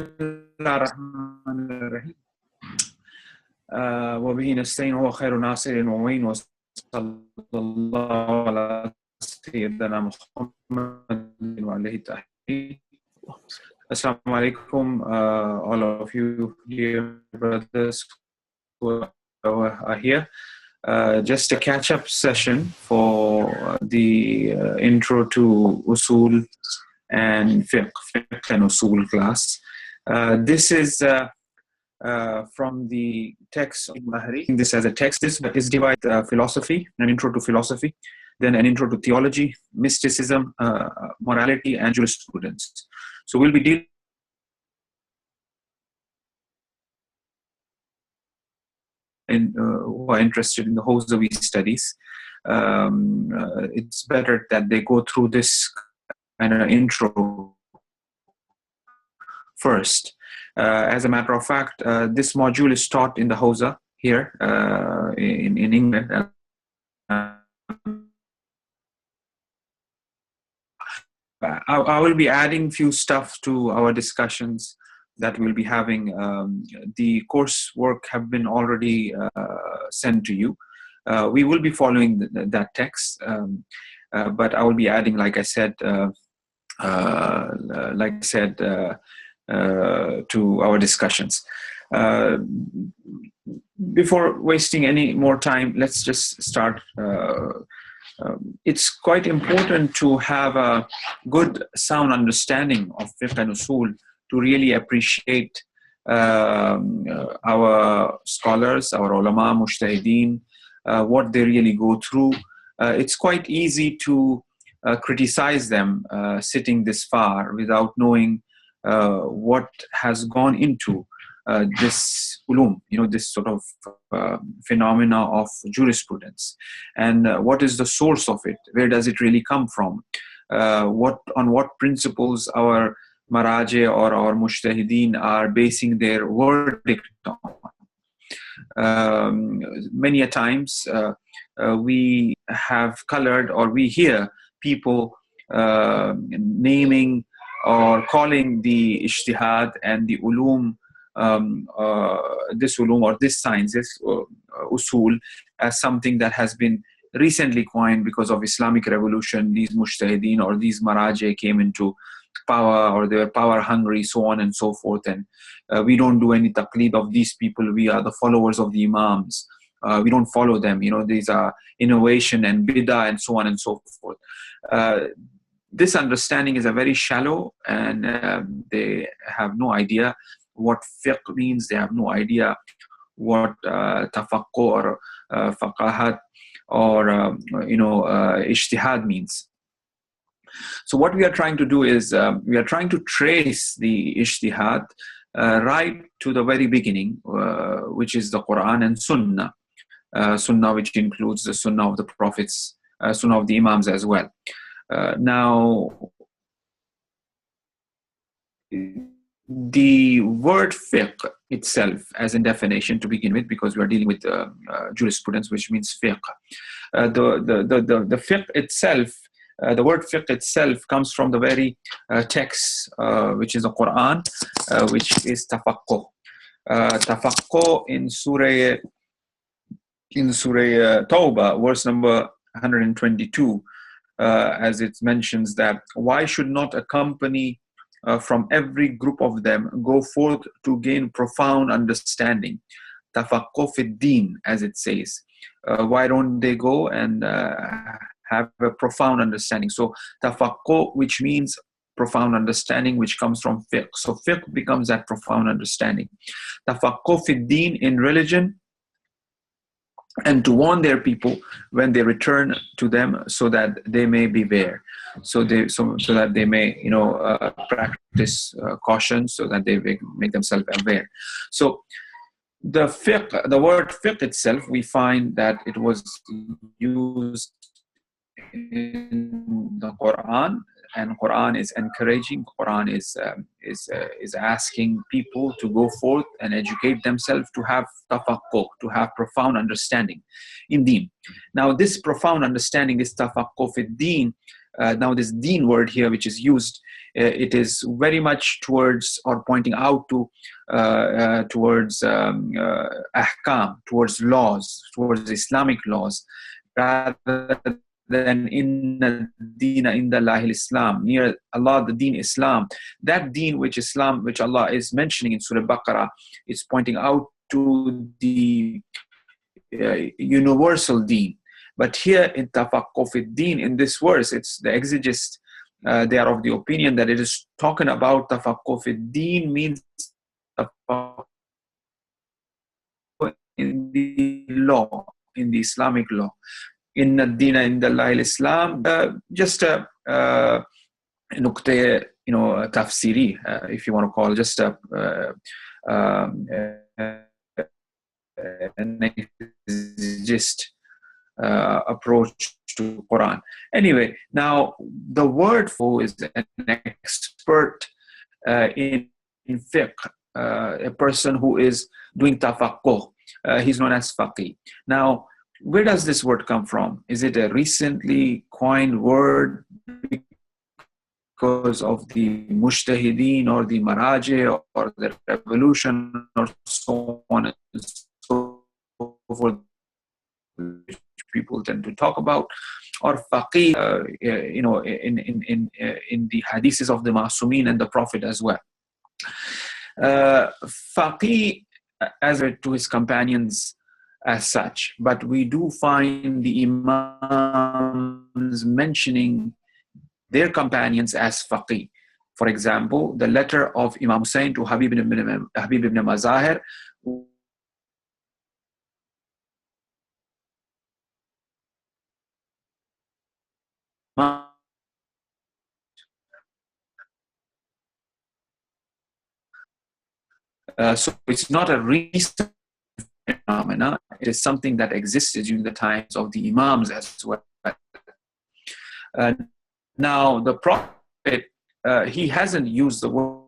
الله الرحمن الرحيم وبه نستعين هو خير ناصر ومعين وصلى الله على سيدنا محمد وعليه التحية. Assalamu alaikum, all of you dear brothers who are here. Just a catch-up session for the intro to Usul and Fiqh and Usul class. This is from the text of Mahari. This as a text. This is divided philosophy, an intro to philosophy, then an intro to theology, mysticism, morality, and jurisprudence. So we'll be dealing who are interested in the Hawzawi studies. It's better that they go through this kind of intro first. As a matter of fact, this module is taught in the Hawza here in England. I will be adding few stuff to our discussions that we'll be having. The coursework have been already sent to you. We will be following that text, but I will be adding, like I said, to our discussions. Before wasting any more time, let's just start. It's quite important to have a good, sound understanding of fiqh and usul to really appreciate our scholars, our ulama, mujtahideen, what they really go through. It's quite easy to criticize them sitting this far without knowing what has gone into this ulum, this sort of phenomena of jurisprudence, and what is the source of it? Where does it really come from? On what principles our maraji or our mujtahideen are basing their verdict on? Many a times we have colored, or we hear people naming or calling the ijtihad and the ulum, this ulum or this science, this usul, as something that has been recently coined because of Islamic revolution. These mujtahideen or these maraji came into power, or they were power hungry, so on and so forth, and we don't do any taqleed of these people. We are the followers of the imams. We don't follow them. These are innovation and bid'ah and so on and so forth. This understanding is a very shallow, and they have no idea what fiqh means. They have no idea what tafaqquh or faqahat or ijtihad means. So what we are trying to do is we are trying to trace the ijtihad right to the very beginning, which is the Quran and Sunnah. Sunnah, which includes the Sunnah of the Prophets, Sunnah of the Imams as well. Now, the word fiqh itself, as in definition to begin with, because we are dealing with jurisprudence, which means fiqh. The fiqh itself, the word fiqh itself comes from the very text, which is the Quran, which is tafaqquh. Tafaqquh in Surah Tawbah, verse number 122, as it mentions that, why should not a company from every group of them go forth to gain profound understanding? Tafaqquh fi din, as it says. Why don't they go and have a profound understanding? So tafaqquh, which means profound understanding, which comes from fiqh. So fiqh becomes that profound understanding. Tafaqquh fi din, in religion, and to warn their people when they return to them, so that they may beware, so that they may practice caution, so that they make themselves aware. So the fiqh, the word fiqh itself, we find that it was used in the Quran, and Quran is encouraging. Quran is asking people to go forth and educate themselves, to have tafaqquh, to have profound understanding in deen. Now, this profound understanding, this tafaqquh fi deen, Now this deen word here, which is used, it is very much towards or pointing out to towards ahkam, towards laws, towards Islamic laws, rather than inna deena indallahi Islam, near Allah, the deen Islam. That deen which Allah is mentioning in Surah Baqarah, is pointing out to the universal deen. But here in tafaqquf ad-din, in this verse, it's the exegists, they are of the opinion that it is talking about tafaqquf ad-din means in the law, in the Islamic law. Inna ad-dina indallahi Islam, just a nukte, tafsiri, if you want to call, just a an exegist approach to Quran. Anyway, now the word for is an expert in fiqh, a person who is doing tafaqquh. He's known as faqih. Now, where does this word come from? Is it a recently coined word because of the mujtahideen or the maraji or the revolution or so on and so forth, which people tend to talk about, or faqih, in the hadiths of the Ma'sumin and the Prophet as well. Faqih as to his companions as such, but we do find the Imams mentioning their companions as faqih. For example, the letter of Imam Hussein to Habib ibn Mazahir, so it's not a recent phenomena. It is something that existed during the times of the Imams as well. Now, the Prophet, he hasn't used the word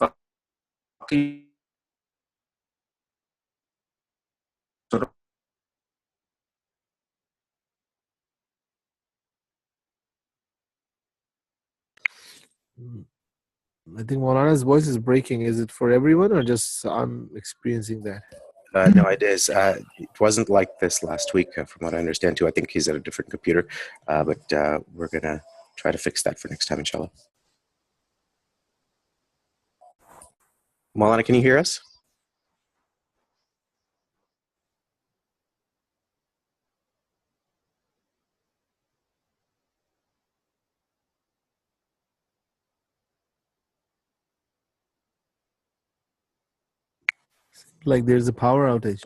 faqih. I think Maulana's voice is breaking. Is it for everyone or just I'm experiencing that? No, it is. It wasn't like this last week, from what I understand, too. I think he's at a different computer, but we're going to try to fix that for next time, inshallah. Maulana, can you hear us? Like there's a power outage.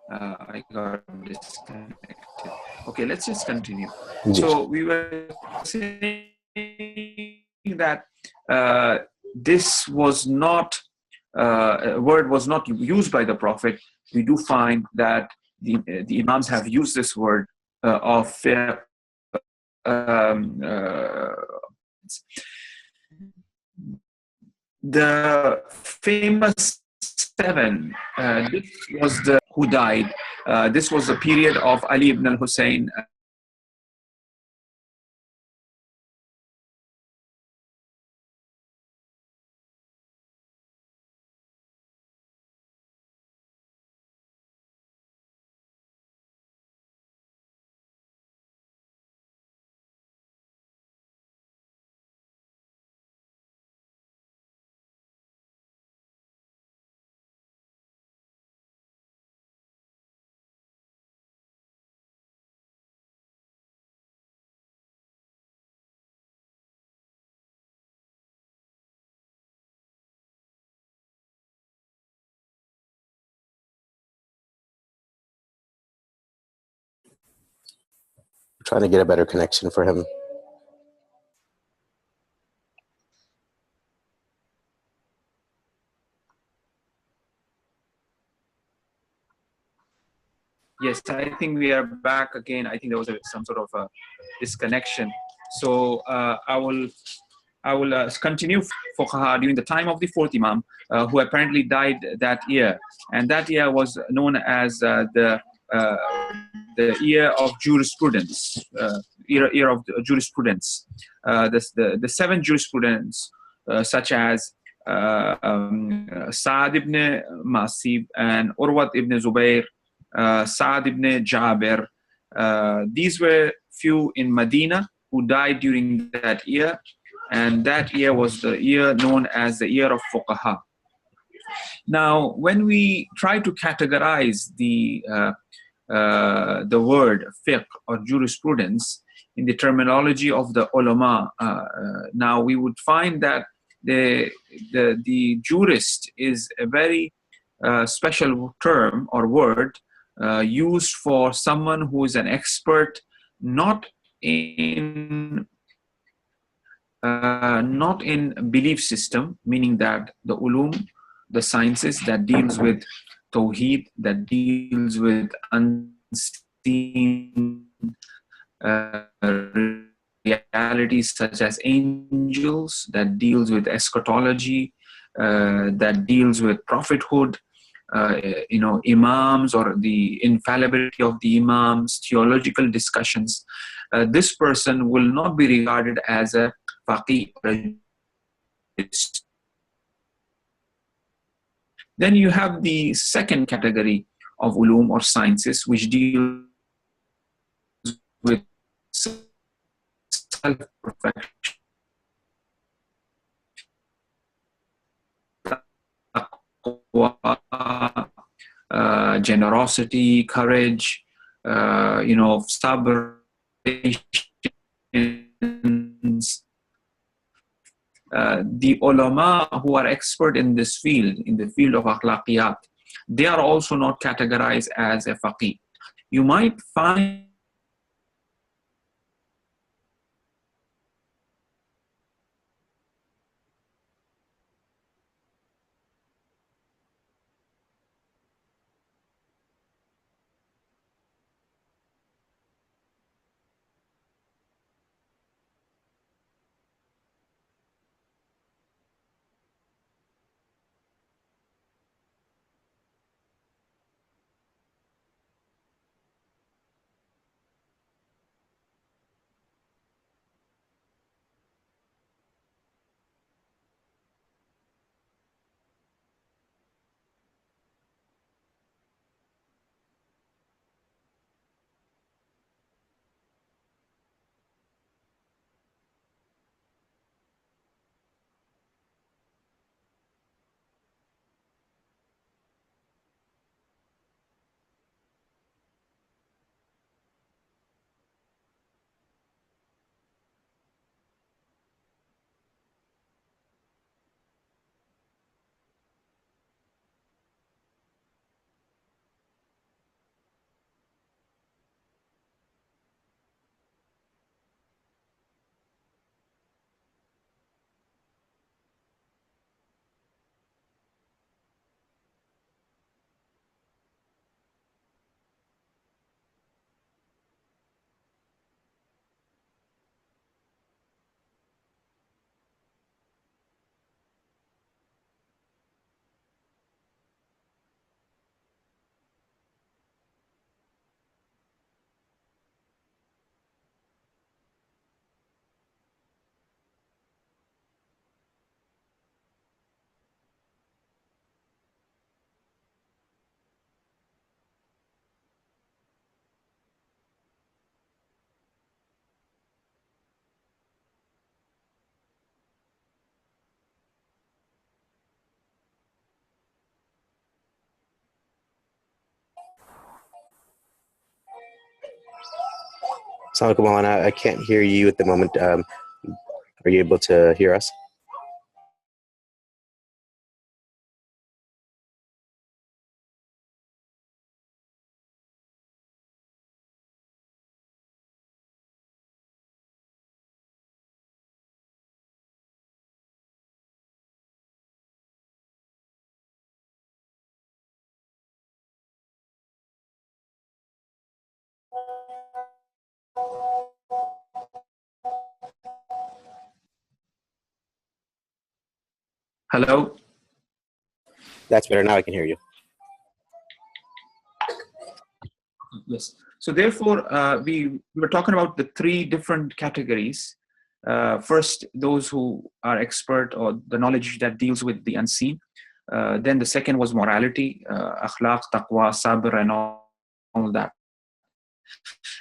I got disconnected. Okay, let's just continue. Yes. So we were saying that this was not, a word was not used by the Prophet. We do find that the Imams have used this word of the famous seven. This was the who died. This was the period of Ali ibn al-Hussein. Trying to get a better connection for him. Yes, I think we are back again. I think there was some sort of a disconnection. So I I will continue fuqaha during the time of the fourth Imam, who apparently died that year, and that year was known as uh, the year of jurisprudence, year of jurisprudence. The seven jurisprudence, such as Sa'ad ibn Masib and Urwat ibn Zubair, Sa'ad ibn Jabir. These were few in Medina who died during that year, and that year was the year known as the year of fuqaha. Now, when we try to categorize the word fiqh or jurisprudence in the terminology of the ulama, now we would find that the jurist is a very special term or word used for someone who is an expert not in belief system, meaning that the ulum, the sciences that deals with tawheed, that deals with unseen realities such as angels, that deals with eschatology, that deals with prophethood, imams or the infallibility of the imams, theological discussions. This person will not be regarded as a faqih. Then you have the second category of ulum or sciences, which deals with self-perfection, generosity, courage, sabr, patience. The ulama who are expert in this field, in the field of akhlaqiyat, they are also not categorized as a faqih. You might find Assalamualaikum, Maulana. I can't hear you at the moment. Are you able to hear us? Hello? That's better. Now I can hear you. Yes. So therefore, we were talking about the three different categories. First, those who are expert or the knowledge that deals with the unseen. Then the second was morality, akhlaq, taqwa, sabr, and all that.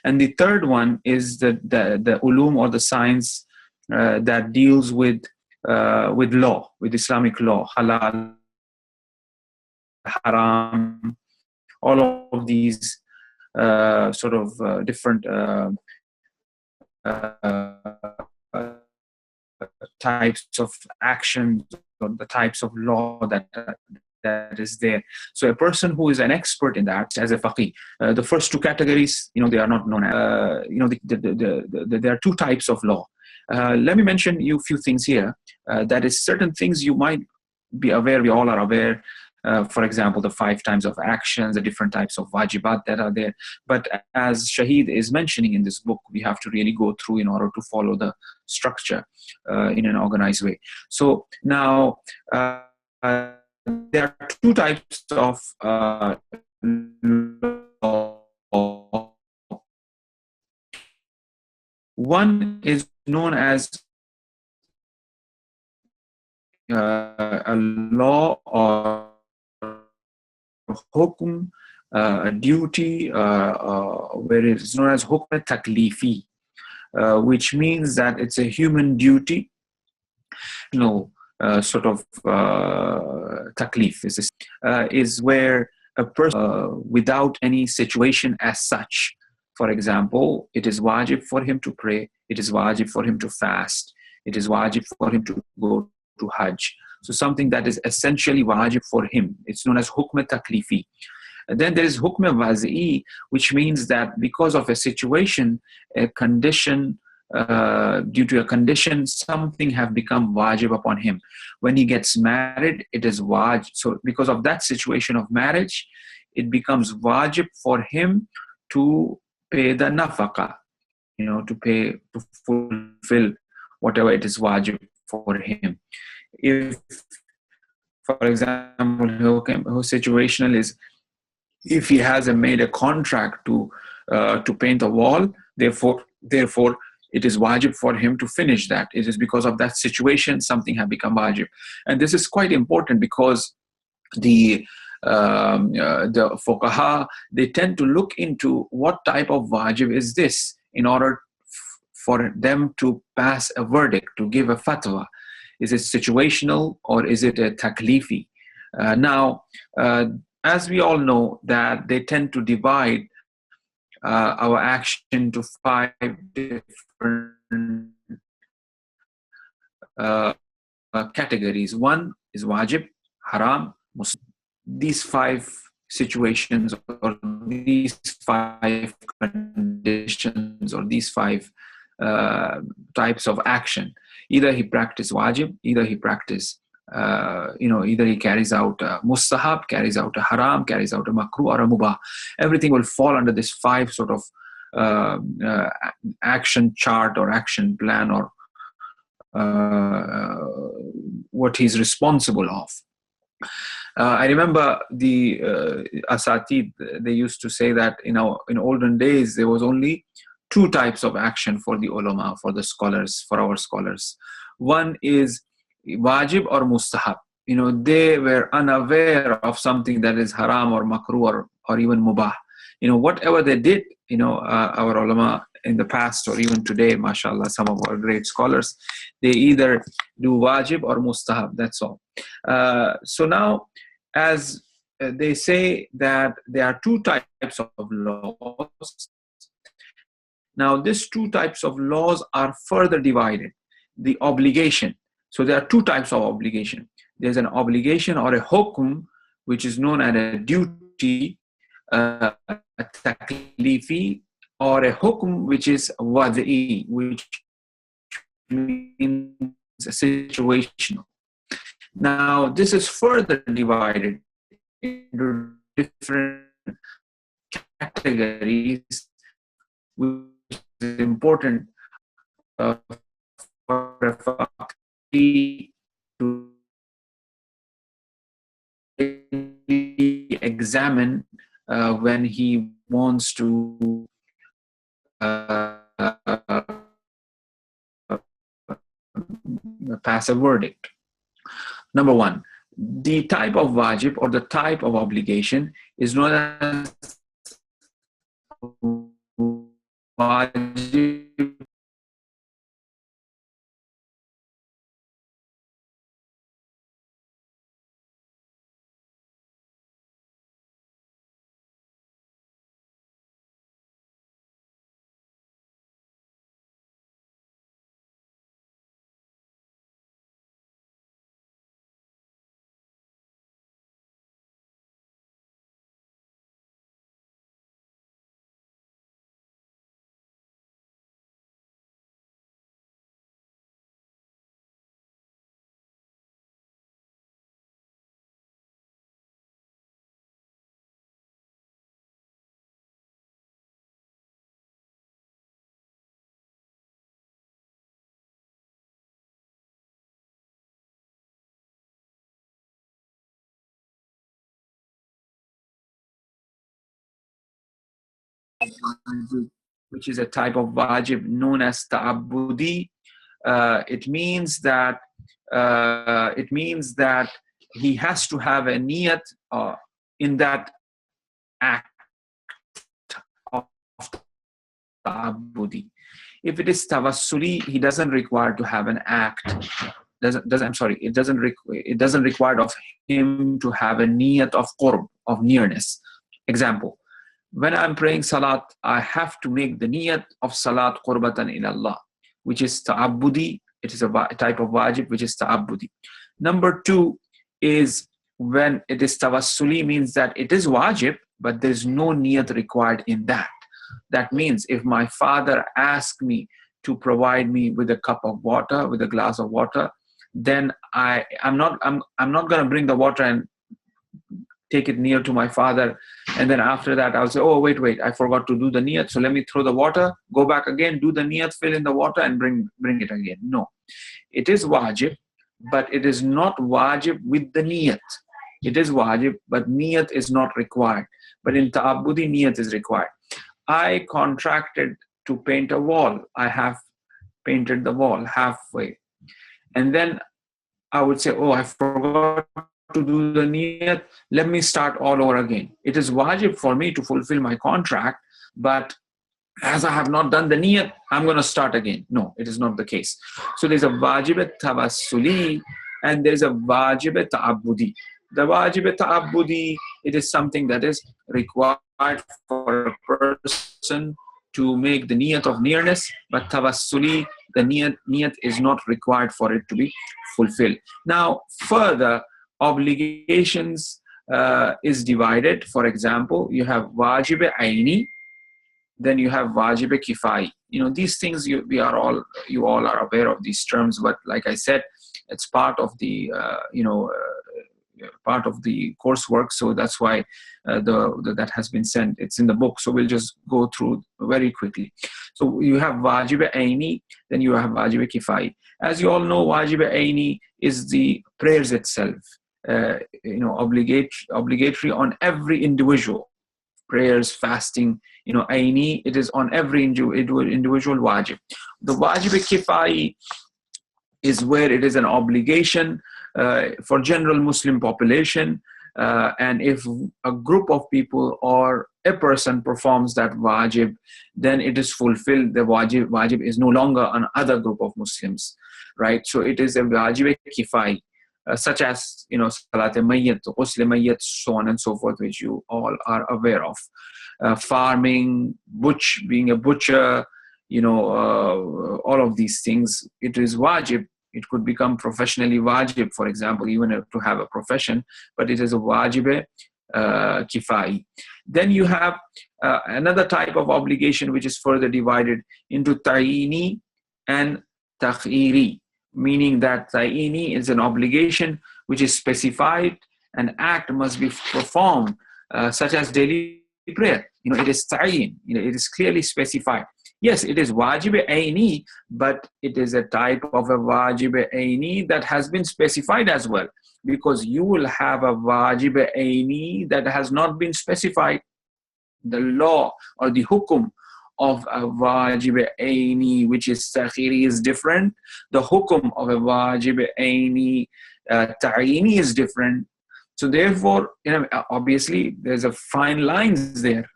And the third one is the ulum or the science that deals with law, with Islamic law, halal, haram, all of these different types of actions or the types of law that is there. So a person who is an expert in that as a faqih, the first two categories, they are not known as, there are two types of law. Let me mention you a few things here. That is, certain things you might be aware, we all are aware. For example, the 5 times of actions, the different types of wajibat that are there. But as Shahid is mentioning in this book, we have to really go through in order to follow the structure in an organized way. So now, there are 2 types of law. One is known as a law or hukm, a duty, where it is known as hukm taklifi, which means that it's a human duty, taklif is where a person without any situation as such. For example, it is wajib for him to pray, it is wajib for him to fast, it is wajib for him to go to Hajj. So something that is essentially wajib for him. It's known as hukm taklifi. And then there is hukm wazi'i, which means that because of a situation, a condition, due to a condition, something have become wajib upon him. When he gets married, it is wajib. So because of that situation of marriage, it becomes wajib for him to pay the nafaqa, to fulfill whatever it is wajib for him. If, for example, situational is, if he has made a contract to paint a wall, therefore it is wajib for him to finish that. It is because of that situation something has become wajib. And this is quite important because the fuqaha, they tend to look into what type of wajib is this in order for them to pass a verdict, to give a fatwa. Is it situational or is it a taklifi? Now, as we all know, that they tend to divide our action to 5 different categories. One is wajib, haram, muslim. These 5 situations or these 5 conditions or these 5 types of action. Either he practice wajib, either he practice either he carries out a mustahab, carries out a haram, carries out a makruh or a mubah. Everything will fall under this 5 sort of action chart or action plan or what he's responsible of. I remember the asatid, they used to say that in olden days there was only 2 types of action for the ulama, for the scholars, for our scholars. One is wajib or mustahab. They were unaware of something that is haram or makruh or even mubah. Whatever they did, our ulama in the past or even today, mashallah, some of our great scholars, they either do wajib or mustahab, that's all. So now, as they say that there are 2 types of laws. Now, these 2 types of laws are further divided. The obligation. So there are 2 types of obligation. There's an obligation or a hukum, which is known as a duty, a taklifi, or a hukum, which is wadi'i, which means situational. Now, this is further divided into different categories, which is important for a faqih to examine when he wants to pass a verdict. Number one, the type of wajib or the type of obligation is known as wajib which is a type of wajib known as ta'abbudi. It means that he has to have a niyat in that act of ta'abbudi. If it is tawassuli, he doesn't require to have an act. It doesn't require of him to have a niyat of qurb, of nearness. Example, when I'm praying salat, I have to make the niyat of salat qurbatan ila Allah, which is ta'abbudi. It is a type of wajib which is ta'abbudi. Number two is when it is tawassuli, means that it is wajib, but there is no niyat required in that. That means if my father asks me to provide me with a cup of water, with a glass of water, then I'm not going to bring the water and take it near to my father, and then after that I'll say, oh wait, I forgot to do the niyat, so let me throw the water, go back again, do the niyat, fill in the water, and bring it again. No, it is wajib, but it is not wajib with the niyat. It is wajib, but niyat is not required. But in ta'abbudi, niyat is required. I contracted to paint a wall. I have painted the wall halfway, and then I would say, oh, I forgot to do the niyat, let me start all over again. It is wajib for me to fulfill my contract, but as I have not done the niyat, I'm going to start again. No, it is not the case. So there's a wajib tawassuli and there's a wajib ta'abbudi. The wajib ta'abbudi, it is something that is required for a person to make the niyat of nearness, but tawassuli, the niyat is not required for it to be fulfilled. Now, further, obligations is divided. For example, you have wajib aini, then you have wajib kifai. These things you all are aware of these terms, but like I said, it's part of the part of the coursework, so that's why that has been sent. It's in the book, so we'll just go through very quickly. So you have wajib aini, then you have wajib kifai. As you all know, wajib aini is the prayers itself, obligatory on every individual. Prayers, fasting, aini, it is on every individual wajib. The wajib kifai is where it is an obligation for general Muslim population, and if a group of people or a person performs that wajib, then it is fulfilled. The wajib is no longer on other group of Muslims, right? So it is a wajib kifai, such as salat mayyit, ghusl mayyit, so on and so forth, which you all are aware of. Farming, being a butcher, all of these things, it is wajib. It could become professionally wajib, for example, even to have a profession, but it is a wajib kifai. Then you have another type of obligation which is further divided into ta'ini and takhiri, meaning that ta'ini is an obligation which is specified, an act must be performed, such as daily prayer. It is ta'in, it is clearly specified. Yes, it is wajib aini, but it is a type of a wajib aini that has been specified as well, because you will have a wajib aini that has not been specified. The law or the hukum of a wajib aini, which is takhiri, is different. The hukum of a wajib aini ta'ini is different. So therefore, obviously there's a fine lines there.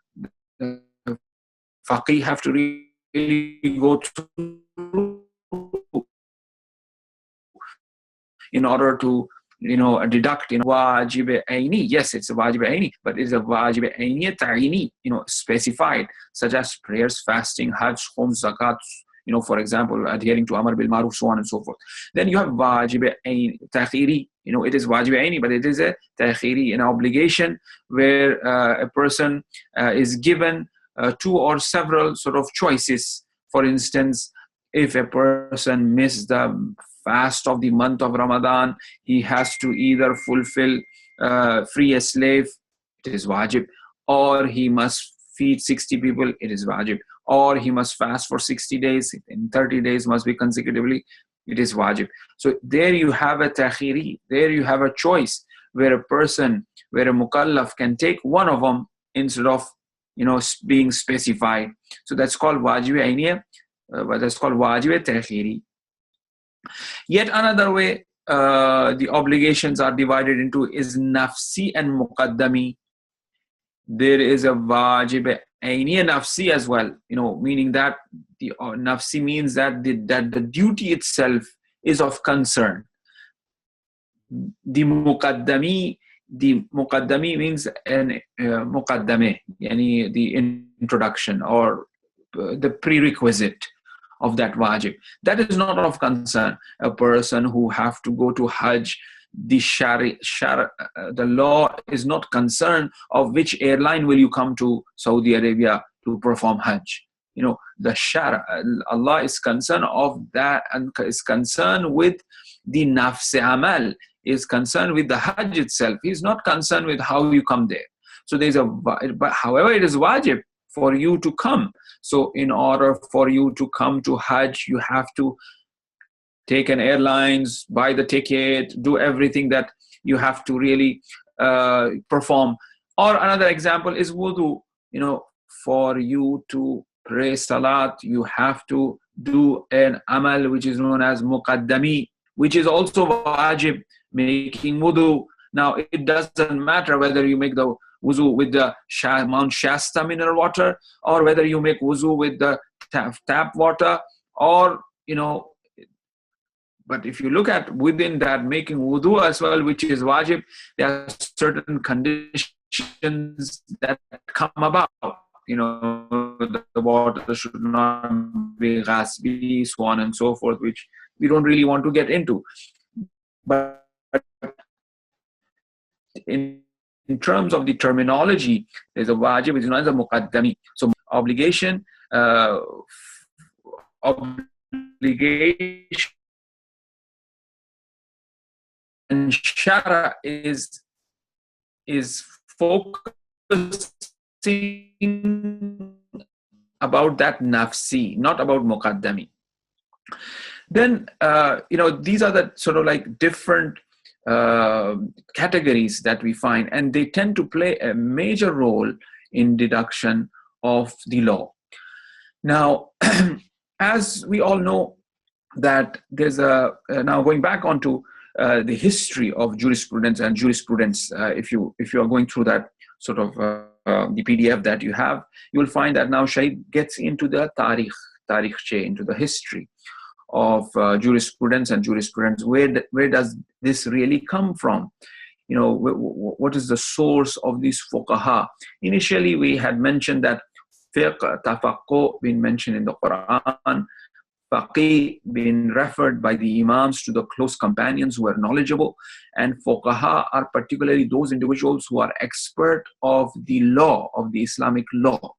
The faqih have to really go through in order to deduct wajib aini. Yes, it's a wajib aini, but it's a wajib aini ta'ini, specified, such as prayers, fasting, hajj, khum, zakat, for example, adhering to amar bil maruf, so on and so forth. Then you have wajib aini takhiri. It is wajib aini, but it is a takhiri, an obligation where a person is given two or several sort of choices. For instance, if a person missed the fast of the month of Ramadan, he has to either fulfill, free a slave, it is wajib, or he must feed 60 people, it is wajib, or he must fast for 60 days, in 30 days must be consecutively, it is wajib. So there you have a takhiri, there you have a choice where a person, where a mukallaf can take one of them instead of being specified. So that's called wajib ainiya, that's called wajib takhiri. Yet another way the obligations are divided into is nafsi and muqaddami. There is a wajib aini and nafsi as well, meaning that the nafsi means that the duty itself is of concern. The muqaddami means an muqaddame, yani the introduction or the prerequisite of that wajib. That is not of concern. A person who have to go to Hajj, the law is not concerned of which airline will you come to Saudi Arabia to perform Hajj. The shara, Allah is concerned of that, and is concerned with the nafs amal, is concerned with the Hajj itself. He's not concerned with how you come there. So but however, it is wajib for you to come. So in order for you to come to Hajj, you have to take an airlines, buy the ticket, do everything that you have to really perform. Or another example is wudu. For you to pray salat, you have to do an amal which is known as muqaddami, which is also wajib, making wudu. Now it doesn't matter whether you make the wuzu with the Mount Shasta mineral water, or whether you make wuzu with the tap water, or but if you look at within that making wudu as well, which is wajib, there are certain conditions that come about. The water should not be ghasbi, so on and so forth, which we don't really want to get into. But in terms of the terminology, there's a wajib, which is known as a muqaddami. So obligation, and shara is focusing about that nafsi, not about muqaddami. Then these are the sort of like different categories that we find, and they tend to play a major role in deduction of the law. Now, as we all know, that there's now going back onto the history of jurisprudence and jurisprudence. If you are going through that sort of the PDF that you have, you will find that now Shahid gets into the tarikh, into the history of jurisprudence and jurisprudence. Where does this really come from? What is the source of these fuqaha? Initially, we had mentioned that fiqh, tafaqqu, been mentioned in the Quran. Faqih been referred by the imams to the close companions who are knowledgeable, and fuqaha are particularly those individuals who are expert of the law, of the Islamic law.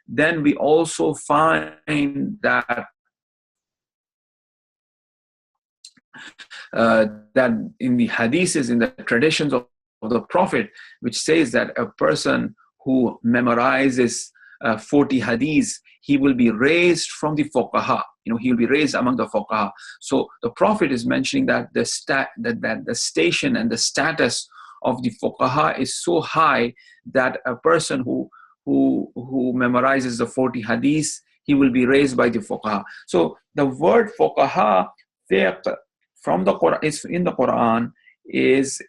Then we also find that that in the hadiths, in the traditions of the Prophet, which says that a person who memorizes 40 hadiths, he will be raised from the fuqaha. He will be raised among the fuqaha. So the Prophet is mentioning that the station and the status of the fuqaha is so high that a person who memorizes the 40 hadiths, he will be raised by the fuqaha. So the word fuqaha, fiqh, from the Quran, is in the Quran, is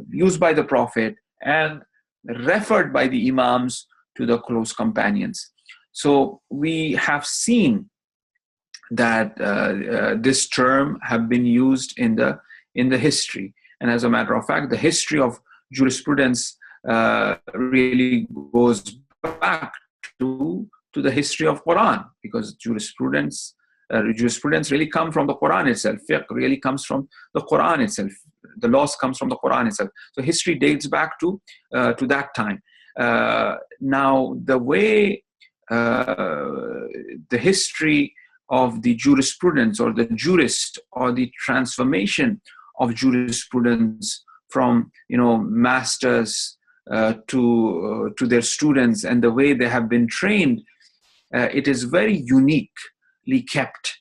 used by the Prophet and referred by the Imams to the close companions. So we have seen that this term have been used in the history, and as a matter of fact, the history of jurisprudence really goes back to the history of Quran, because jurisprudence really come from the Quran itself. Fiqh really comes from the Quran itself. The laws comes from the Quran itself. So history dates back to that time. Now, the way the history of the jurisprudence or the jurist, or the transformation of jurisprudence from masters to their students, and the way they have been trained, it is very uniquely kept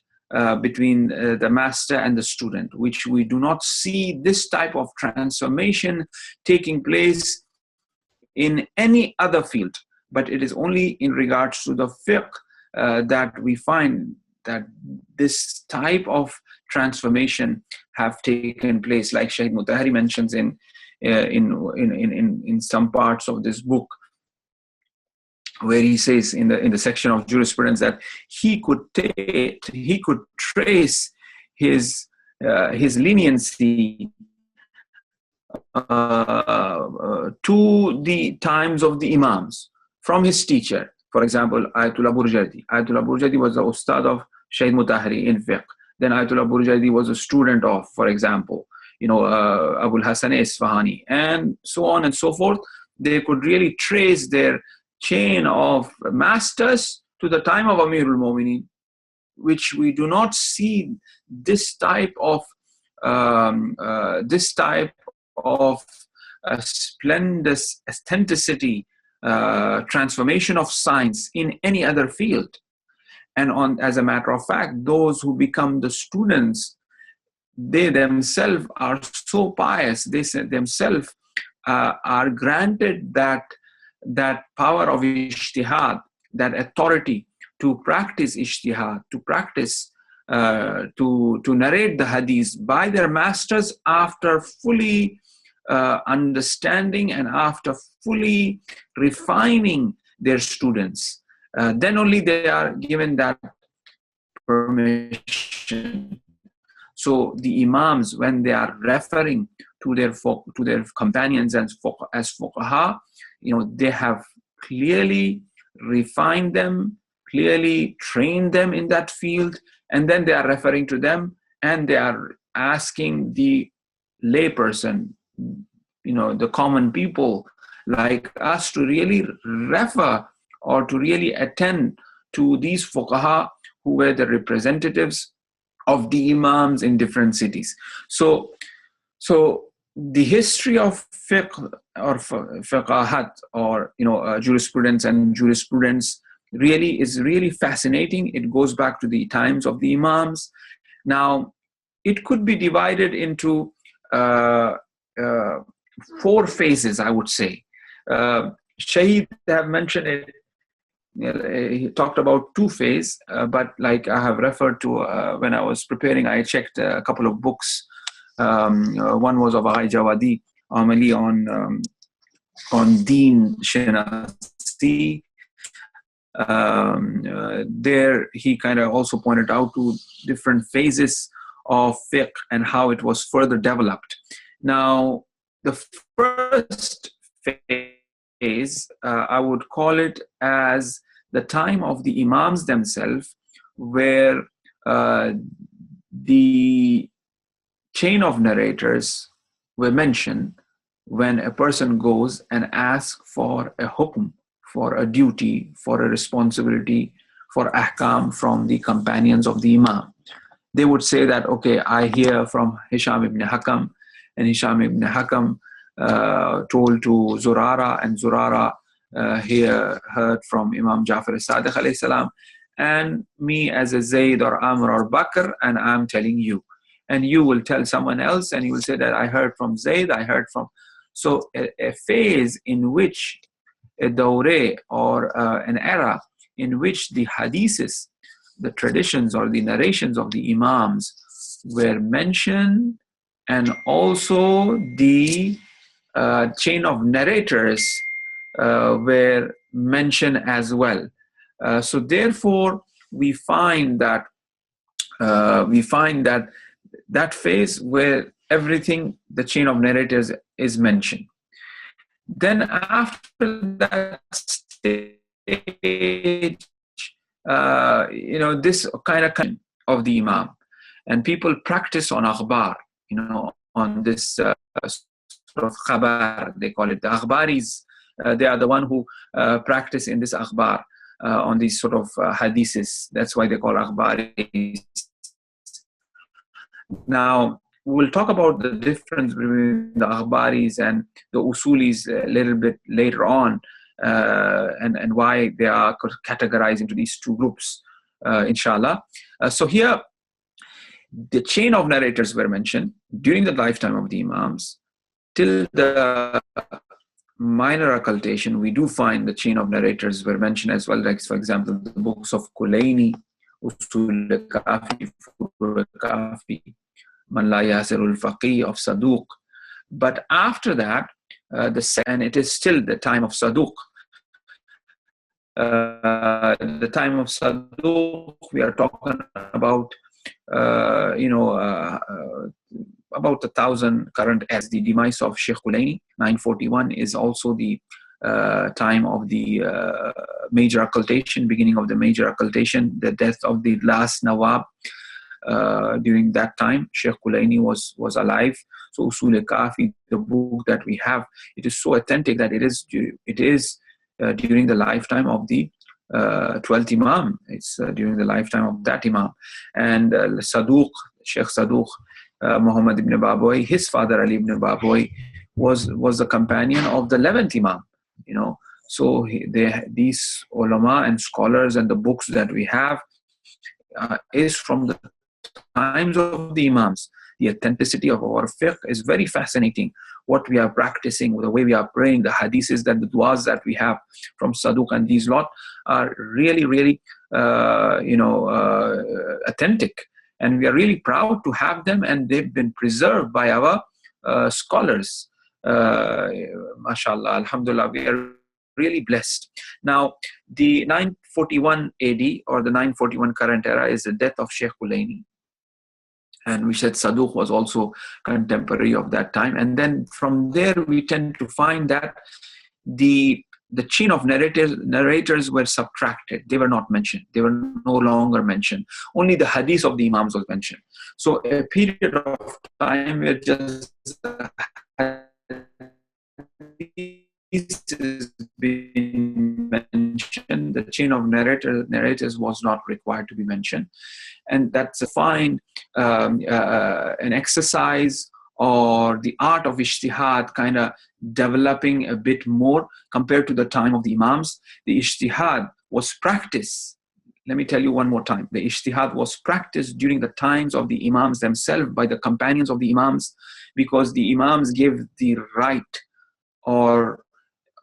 between the master and the student, which we do not see this type of transformation taking place in any other field. But it is only in regards to the fiqh that we find that this type of transformation have taken place, like Shaykh Mutahari mentions in some parts of this book, where he says in the section of jurisprudence that he could trace his leniency to the times of the Imams from his teacher. For example, Ayatollah Burjadi. Ayatollah Burjadi was the Ustad of Shaykh Mutahari in fiqh. Then Ayatollah Burjadi was a student of, for example, Abul Hasan Isfahani, and so on and so forth. They could really trace their chain of masters to the time of Amirul Mu'minin, which we do not see this type of splendid authenticity, transformation of science in any other field. And as a matter of fact, those who become the students, they themselves are so pious, they themselves are granted that power of ijtihad, that authority to practice ijtihad, to practice, to narrate the hadith by their masters after fully understanding and after fully refining their students. Then only they are given that permission. So the Imams, when they are referring to their companions as fuqaha, they have clearly refined them, clearly trained them in that field, and then they are referring to them, and they are asking the layperson, the common people like us, to really refer or to really attend to these fuqaha who were the representatives of the Imams in different cities. So the history of fiqh or fiqahat, or jurisprudence and jurisprudence, is really fascinating. It goes back to the times of the Imams. Now, it could be divided into 4 phases, I would say. Shahid have mentioned it. He talked about 2 phases, but like I have referred to when I was preparing, I checked a couple of books. One was of Aghai Jawadi, Amali on Deen Shenasi. There he kind of also pointed out to different phases of fiqh and how it was further developed. Now, the first phase, I would call it as the time of the Imams themselves, where the chain of narrators were mentioned when a person goes and asks for a hukm, for a duty, for a responsibility, for ahkam from the companions of the Imam. They would say that, okay, I hear from Hisham ibn Hakam, and Hisham ibn Hakam told to Zurara, and Zurara heard from Imam Jafar as-Sadiq alayhi salam, and me as a Zayd or Amr or Bakr, and I'm telling you. And you will tell someone else, and you will say that I heard from Zayd, I heard from. So a phase in which a dawre or an era in which the hadiths, the traditions or the narrations of the Imams were mentioned, and also the chain of narrators were mentioned as well. So therefore, we find that that phase where everything, the chain of narrators is mentioned. Then after that stage, this kind of the Imam, and people practice on akhbar, on this sort of khabar, they call it. The akhbaris, they are the one who practice in this akhbar, on these sort of hadiths. That's why they call akhbaris. Now, we'll talk about the difference between the akhbaris and the usulis a little bit later on, and why they are categorized into these two groups, inshallah. So here, the chain of narrators were mentioned during the lifetime of the Imams. Till the minor occultation, we do find the chain of narrators were mentioned as well, like, for example, the books of Kulaini, Usul al-Kafi, Man la Yasirul Faqih of Saduq. But after that, and it is still the time of Saduq. The time of Saduq, we are talking about, about 1,000 current as the demise of Sheikh Kulaini. 941 is also the time of the major occultation, beginning of the major occultation, the death of the last Nawab. During that time, Sheikh Kulaini was alive. So Usul al-Kafi, the book that we have, it is so authentic that it is during the lifetime of the 12th Imam. It's during the lifetime of that Imam. And Saduq, Sheikh Saduq, Muhammad ibn Baboy, his father Ali ibn Baboy was the companion of the 11th Imam. So these ulama and scholars and the books that we have is from the times of the Imams. The authenticity of our fiqh is very fascinating. What we are practicing, the way we are praying, the hadiths, that the du'as that we have from Saduq and these lot are really, really, authentic. And we are really proud to have them, and they've been preserved by our scholars. MashaAllah, alhamdulillah, we are really blessed. Now, the 941 AD or the 941 current era is the death of Sheikh Kulaini. And we said Saduq was also contemporary of that time. And then from there, we tend to find that the chain of narrators were subtracted. They were not mentioned. They were no longer mentioned. Only the hadith of the Imams was mentioned. So a period of time where just is being mentioned, the chain of narrators was not required to be mentioned. And that's a fine an exercise or the art of ijtihad kind of developing a bit more compared to the time of the Imams. The ijtihad was practiced. Let me tell you one more time. The ijtihad was practiced during the times of the Imams themselves by the companions of the Imams, because the Imams gave the right or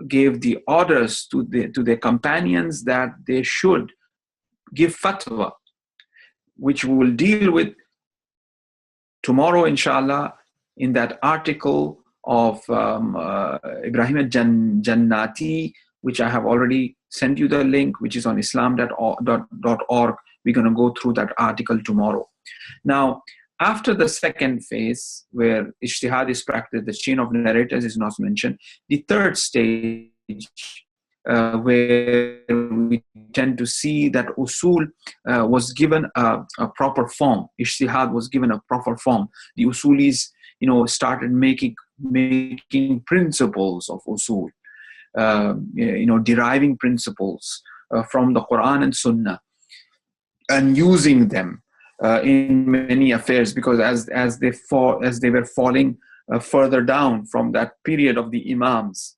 gave the orders to their companions that they should give fatwa, which we will deal with tomorrow, inshallah, in that article of Ibrahim al-Jannati, which I have already sent you the link, which is on islam.org. We're going to go through that article tomorrow. Now, after the second phase, where ijtihad is practiced, the chain of narrators is not mentioned, the third stage, where we tend to see that usul was given a proper form. Ijtihad was given a proper form. The usulis, started making principles of usul, deriving principles from the Quran and Sunnah, and using them in many affairs, because as they were falling further down from that period of the Imams,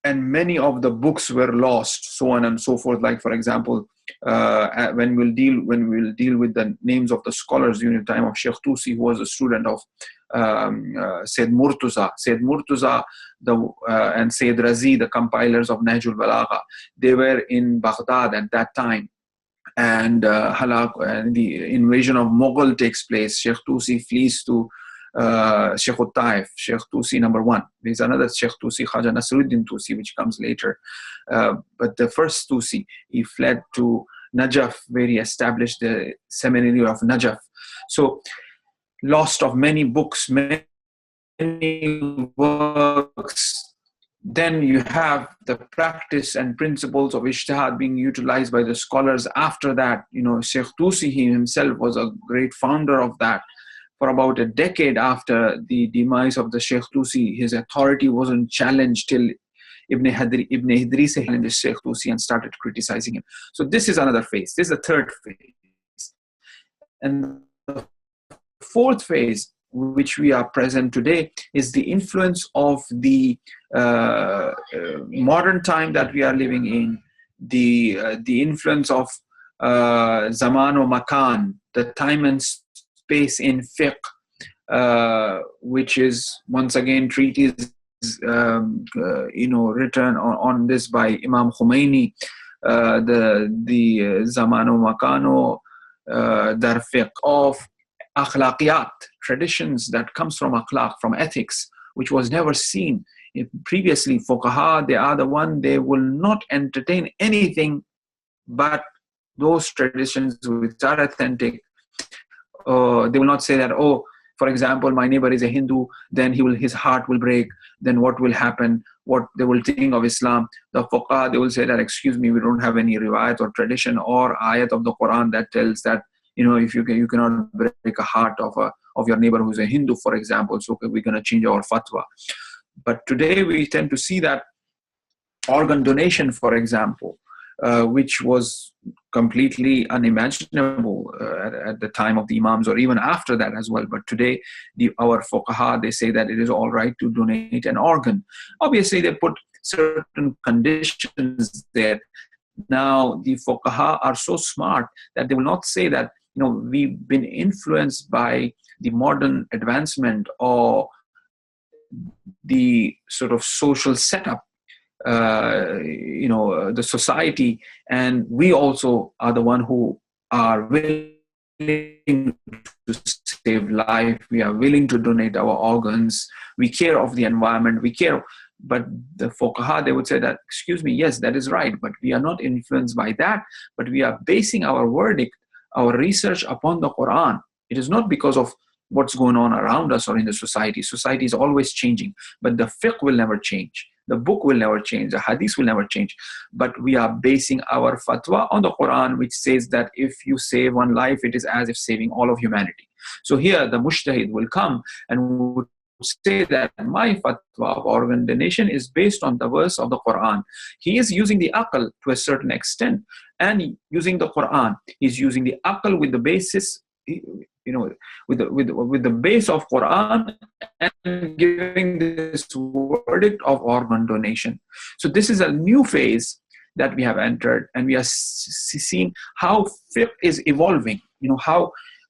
and many of the books were lost, so on and so forth. Like, for example, when we'll deal with the names of the scholars during the time of Sheikh Tusi, who was a student of Sayyid Murtuza, and Sayyid Razi, the compilers of Nahjul Balagha. They were in Baghdad at that time, and the invasion of Mughal takes place. Sheikh Tusi flees to Sheikh Taif, Sheikh Tusi number 1. There's another Sheikh Tusi, Khaja Nasruddin Tusi, which comes later. But the first Tusi, he fled to Najaf, where he established the seminary of Najaf. So, lost of many books, many works. Then you have the practice and principles of ijtihad being utilized by the scholars after that. Sheikh Tusi, he himself was a great founder of that. For about a decade after the demise of the Sheikh Tusi, his authority wasn't challenged till Ibn Idris challenged Sheikh Tusi and started criticizing him. So this is another phase. This is the third phase. And the fourth phase, which we are present today, is the influence of the modern time that we are living in, the influence of Zaman o Makan, the time and space in Fiqh, which is once again treatise written on this by Imam Khomeini, the Zaman o Makano dar Fiqh of akhlaqiyat, traditions that comes from akhlaq, from ethics, which was never seen previously. Fuqaha, they are the one, they will not entertain anything but those traditions which are authentic. They will not say that, for example, my neighbor is a Hindu, then his heart will break, then what will happen, what they will think of Islam. The fuqaha, they will say that, excuse me, we don't have any riwayat or tradition or ayat of the Quran that tells that, if you cannot break a heart of your neighbor who's a Hindu, for example, so we're going to change our fatwa. But today we tend to see that organ donation, for example, which was completely unimaginable at the time of the Imams, or even after that as well. But today, our fuqaha, they say that it is all right to donate an organ. Obviously, they put certain conditions there. Now, the fuqaha are so smart that they will not say that, we've been influenced by the modern advancement or the sort of social setup, the society, and we also are the one who are willing to save life. We are willing to donate our organs. We care of the environment. We care. But the fuqaha, they would say that, excuse me, yes, that is right, but we are not influenced by that, but we are basing our verdict, our research upon the Quran. It is not because of what's going on around us or in the society. Society is always changing, but the fiqh will never change. The book will never change. The hadith will never change. But we are basing our fatwa on the Quran, which says that if you save one life, it is as if saving all of humanity. So here the mujtahid will come and would say that my fatwa of organ donation is based on the verse of the Quran. He is using the aql to a certain extent, and using the Quran, he's using the aql with the basis, with the base of Quran, and giving this verdict of organ donation. So this is a new phase that we have entered, and we are seeing how fiqh is evolving.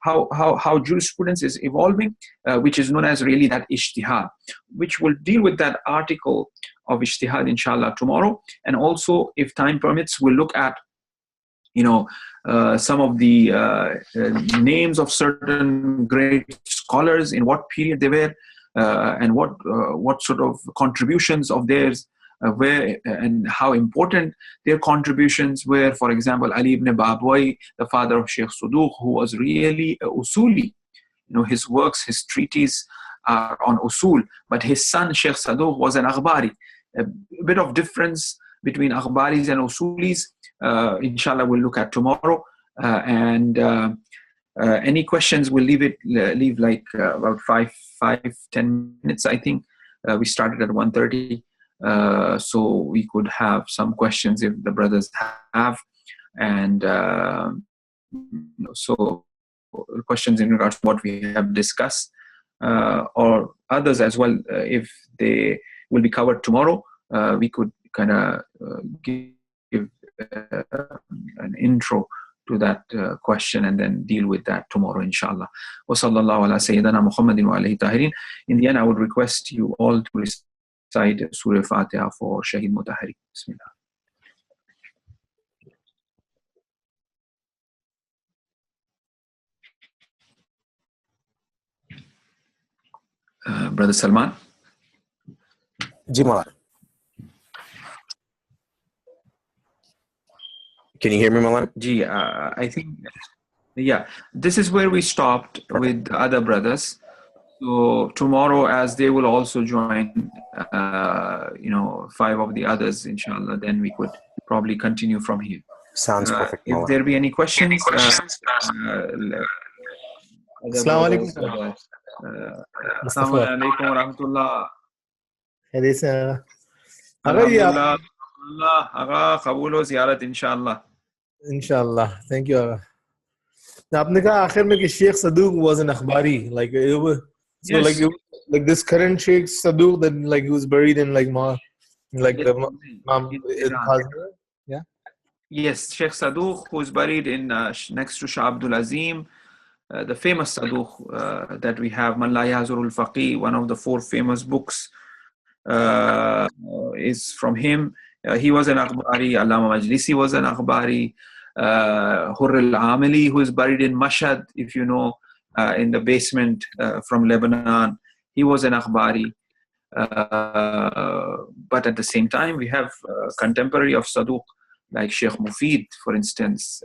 How jurisprudence is evolving, which is known as really that ijtihad, which will deal with that article of ijtihad inshallah tomorrow. And also, if time permits, we'll look at some of the names of certain great scholars, in what period they were, and what sort of contributions of theirs where and how important their contributions were. For example, Ali ibn Babwai, the father of Sheikh Suduq, who was really a usuli. His works, his treatises are on usul, but his son Sheikh Saduq was an akhbari. A bit of difference between akhbaris and usulis, inshallah, we'll look at tomorrow. Any questions, we'll leave like about 5-10 minutes, I think. We started at 1:30. So we could have some questions if the brothers have, and so questions in regards to what we have discussed, or others as well, if they will be covered tomorrow. We could kind of give an intro to that question and then deal with that tomorrow, inshallah. Wa sallallahu ala sayyidina Muhammadin wa alihi tahirin. In the end, I would request you all to recite Surah Fatiha for Shaheed Mutahari. Bismillah. Brother Salman. Ji Maulana. Can you hear me, Maulana? Ji, I think, yeah, this is where we stopped with the other brothers. So tomorrow, as they will also join, 5 of the others, inshallah, then we could probably continue from here. Sounds perfect, If Maulana. there be any questions, Assalamu alaikum. Assalamu alaikum wa rahmatullah. Alhamdulillah. Aga qabul ho ziyarat inshallah. Inshallah. Thank you. Aga. आपने कहा आखिर में कि Sheikh Saduq was an akhbari, like it was, so Yes. like this current Sheikh Saduq that like he was buried in like Yes. the Kazmir. Yes, Sheikh Saduq, who is buried in next to Shah Abdul Azim, the famous Saduq that we have, Man La Yahzurul Faqih, one of the 4 famous books is from him. He was an akhbari. Allama Majlisi was an akhbari. Hurr al-Amili, who is buried in Mashhad, if you know, in the basement from Lebanon, he was an akhbari. But at the same time, we have contemporary of Saduq, like Sheikh Mufid, for instance.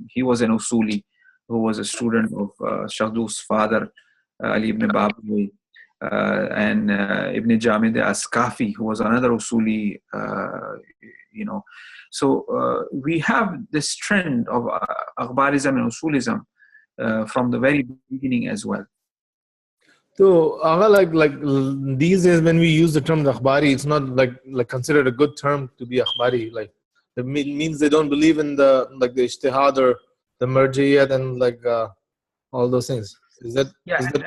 He was an Usuli who was a student of Saduq's father, Ali ibn Babawi, and Ibn Jamid Askafi, who was another Usuli, So we have this trend of akhbarism and usulism from the very beginning as well. So, like these days when we use the term akhbari, it's not like considered a good term to be akhbari. Like it means they don't believe in the ijtihad or the marjiyat and all those things. Is that? Yeah. Is that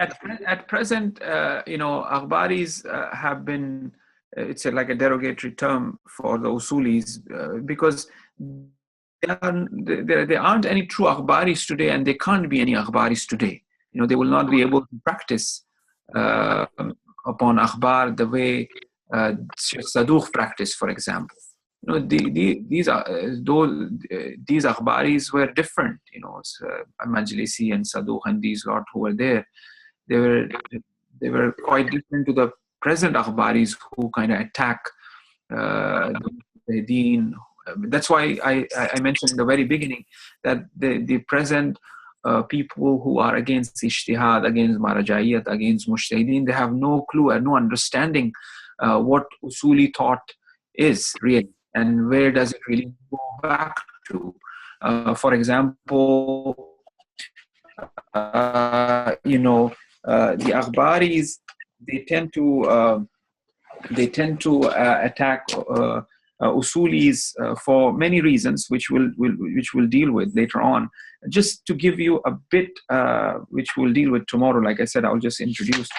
At present, akhbaris have been. It's like a derogatory term for the usulis because there aren't any true akhbaris today, and there can't be any akhbaris today. They will not be able to practice upon akhbar the way Sheikh Saduq practiced, for example. These akhbaris were different. Majlisi and Saduq and these lot who were there, they were quite different to the present akhbaris who kind of attack the deen. That's why I mentioned in the very beginning that the present people who are against ijtihad, against maraja'iyat, against mujtahideen, they have no clue and no understanding what usuli thought is really and where does it really go back to. For example, the akhbaris, they tend to attack usulis for many reasons, which we'll deal with later on. Just to give you a bit, which we'll deal with tomorrow. Like I said, I'll just introduce.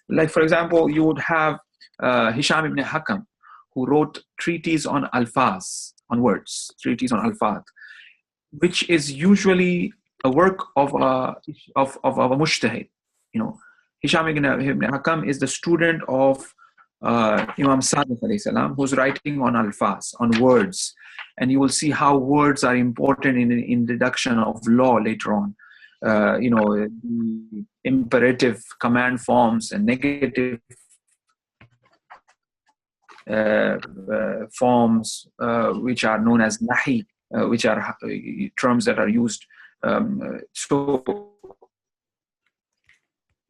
Like for example, you would have Hisham ibn Hakam, who wrote treatise on alfaz, on words, treatise on alfaz, which is usually a work of a mujtahid. Hisham ibn Hakam is the student of Imam Sadiq alayhi salam, who's writing on alfaz, on words, and you will see how words are important in deduction of law later on. The imperative command forms and negative forms, which are known as nahi, which are terms that are used. So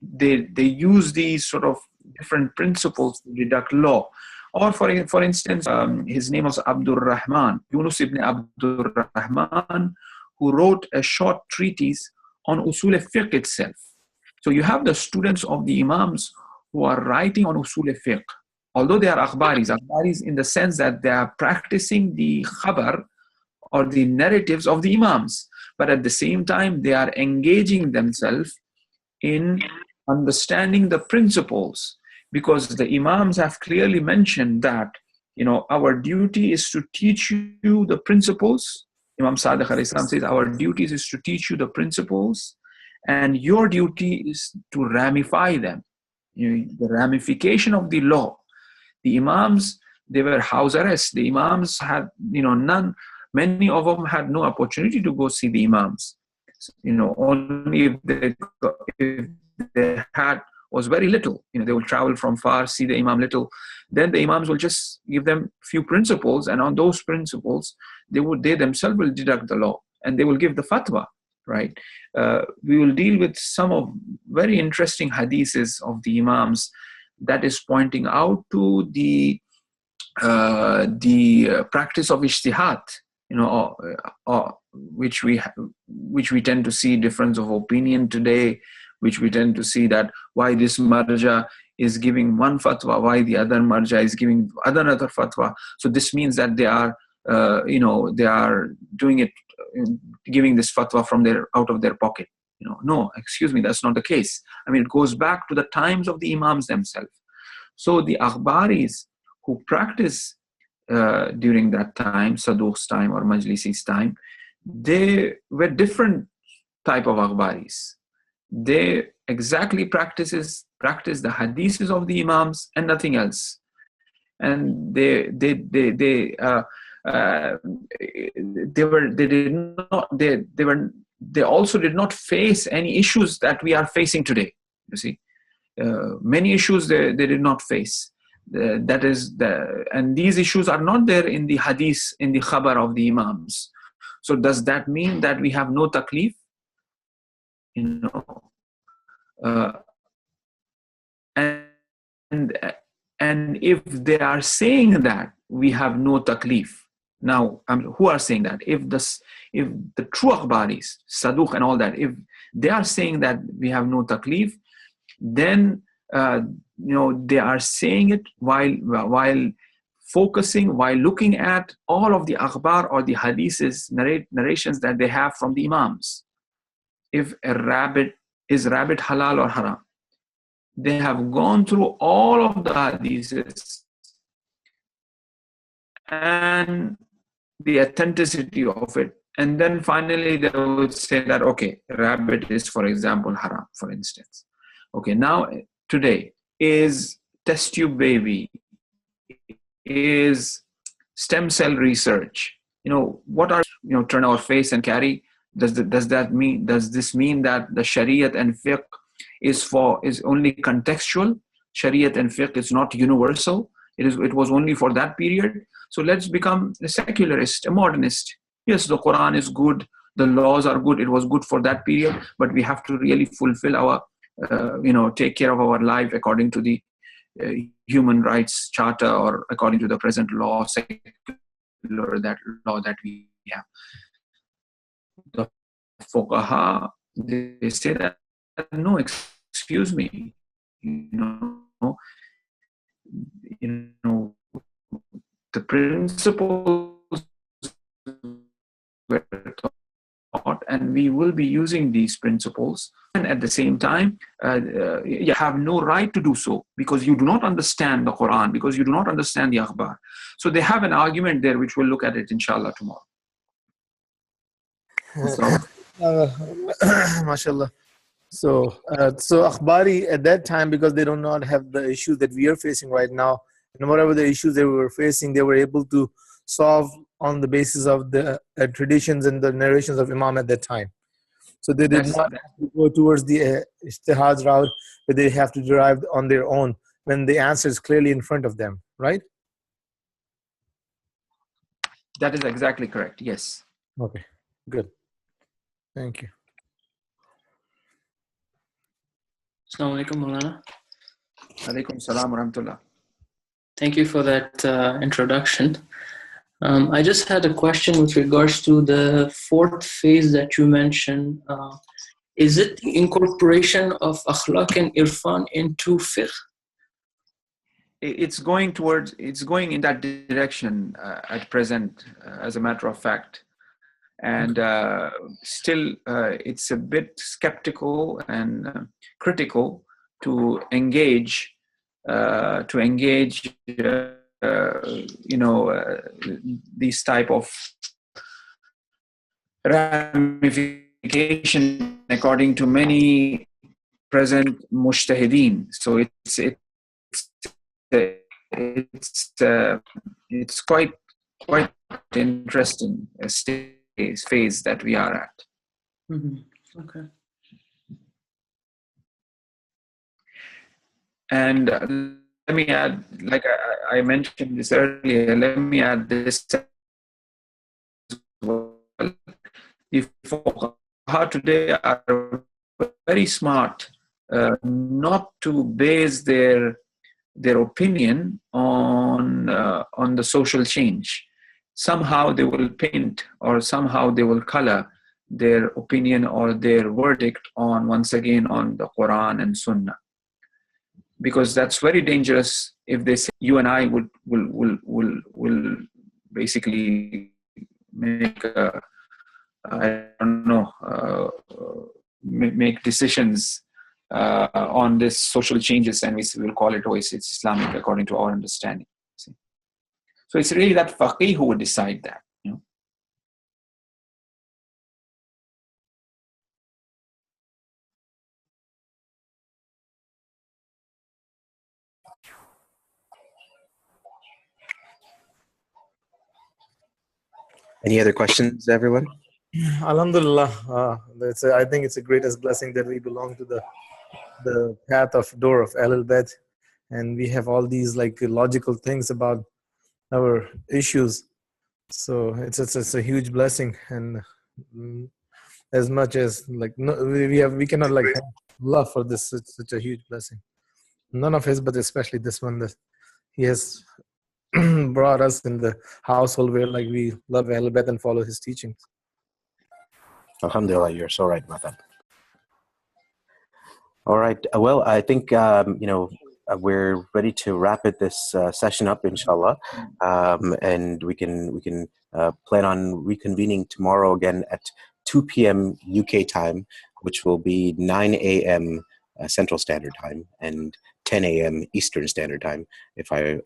they use these sort of different principles to deduct law. Or for instance, his name was Abdul Rahman, Yunus ibn Abdul Rahman, who wrote a short treatise on usul fiqh itself. So you have the students of the imams who are writing on usul fiqh, although they are akhbaris in the sense that they are practicing the khabar or the narratives of the imams, but at the same time they are engaging themselves in understanding the principles, because the imams have clearly mentioned that our duty is to teach you the principles. Imam Sadiq alayhi salam says, our duty is to teach you the principles, and your duty is to ramify them. The ramification of the law. The Imams, they were house arrest. The Imams had, many of them had no opportunity to go see the Imams. Only if they had was very little. They will travel from far, see the Imam little. Then the Imams will just give them few principles, and on those principles, they themselves will deduct the law, and they will give the fatwa, right? We will deal with some of very interesting hadiths of the Imams that is pointing out to the practice of ijtihad, which we tend to see difference of opinion today, which we tend to see that why this marja is giving one fatwa, why the other marja is giving another fatwa. So this means that they are doing it, giving this fatwa from out of their pocket. No, excuse me, that's not the case. It goes back to the times of the Imams themselves. So the akhbaris who practice during that time, Saduq's time or Majlisi's time, they were different type of akhbaris. They exactly practice the hadiths of the Imams and nothing else. And they also did not face any issues that we are facing today. You see, many issues they did not face. And these issues are not there in the hadith, in the khabar of the Imams. So does that mean that we have no taklif? And if they are saying that we have no taklif, now who are saying that? If the true akhbaris, Saduq and all that, if they are saying that we have no taklif, then they are saying it while focusing, while looking at all of the akhbar or the hadiths, narrations that they have from the Imams. If is rabbit halal or haram? They have gone through all of the hadiths and the authenticity of it. And then finally they would say that, okay, rabbit is, for example, haram, for instance. Okay, now today is test tube baby, is stem cell research. What are, turn our face and carry? Does this mean that the Shariat and Fiqh is only contextual? Shariat and Fiqh is not universal. It was only for that period. So let's become a secularist, a modernist. Yes, the Quran is good, the laws are good, it was good for that period, but we have to really fulfill our, take care of our life according to the human rights charter or according to the present law, secular law that we have. The fuqaha, they say that, no, excuse me, the principles were taught, and we will be using these principles. And at the same time, you have no right to do so because you do not understand the Quran, because you do not understand the akhbar. So they have an argument there, which we'll look at it, inshallah, tomorrow. MashaAllah. So akhbari at that time, because they do not have the issues that we are facing right now, and whatever the issues they were facing, they were able to solve on the basis of the traditions and the narrations of Imam at that time. So they did not have to go towards the ijtihad route, but they have to derive on their own when the answer is clearly in front of them, right? That is exactly correct, yes. Okay, good. Thank you. Assalamu alaikum, Maulana. Alaikum salam wa rahmatullah. Thank you for that introduction. I just had a question with regards to the fourth phase that you mentioned. Is it the incorporation of akhlaq and irfan into fiqh? It's going in that direction at present, as a matter of fact. And still, it's a bit skeptical and critical to engage these type of ramification according to many present mujtahideen. So it's quite interesting phase that we are at. Mm-hmm. Okay. And let me add, like I mentioned this earlier, let me add this as well. The fuqaha today are very smart not to base their opinion on the social change. Somehow they will paint or somehow they will color their opinion or their verdict on, once again, on the Quran and Sunnah, because that's very dangerous. If they say you and I will basically make make decisions on this social changes, and we will call it, it's Islamic according to our understanding. See? So it's really that faqih who would decide that. Any other questions, everyone? Alhamdulillah, I think it's the greatest blessing that we belong to the path of door of Ahlul Bayt, and we have all these like logical things about our issues. So it's a huge blessing, and as much as like we cannot like have love for this. It's such a huge blessing. None of his, but especially this one, that he has brought us in the household where like we love Ahlul Bayt and follow his teachings. Alhamdulillah, you're so right about that. All right. Well, I think we're ready to wrap this session up, inshallah, and we can plan on reconvening tomorrow again at 2 p.m. UK time, which will be 9 a.m. Central Standard Time and 10 a.m. Eastern Standard Time, if I'm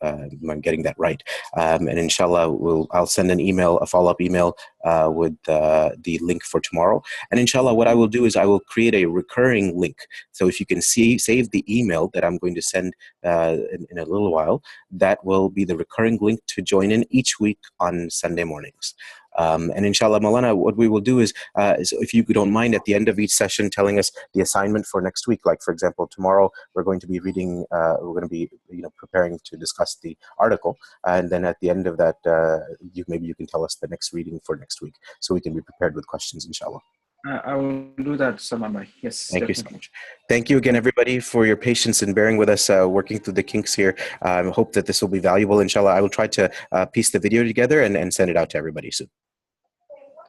getting that right. And inshallah, I'll send a follow-up email with the link for tomorrow. And inshallah, what I will do is I will create a recurring link. So if you can save the email that I'm going to send in a little while, that will be the recurring link to join in each week on Sunday mornings. And inshallah, Maulana, what we will do is if you don't mind, at the end of each session, telling us the assignment for next week. Like, for example, tomorrow we're going to be reading, we're going to be preparing to discuss the article, and then at the end of that, maybe you can tell us the next reading for next week, so we can be prepared with questions, inshallah. I will do that, Salman Bhai. Yes. Thank definitely. you so much. Thank you again, everybody, for your patience and bearing with us, working through the kinks here. I hope that this will be valuable, inshallah. I will try to piece the video together and send it out to everybody soon.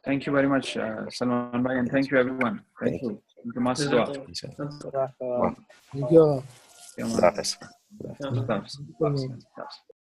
Thank you very much, Salman Bhai, and thank you, everyone. Thank you. Thank you, Master Dua. Thank you. Allah Hafiz. Hafiz.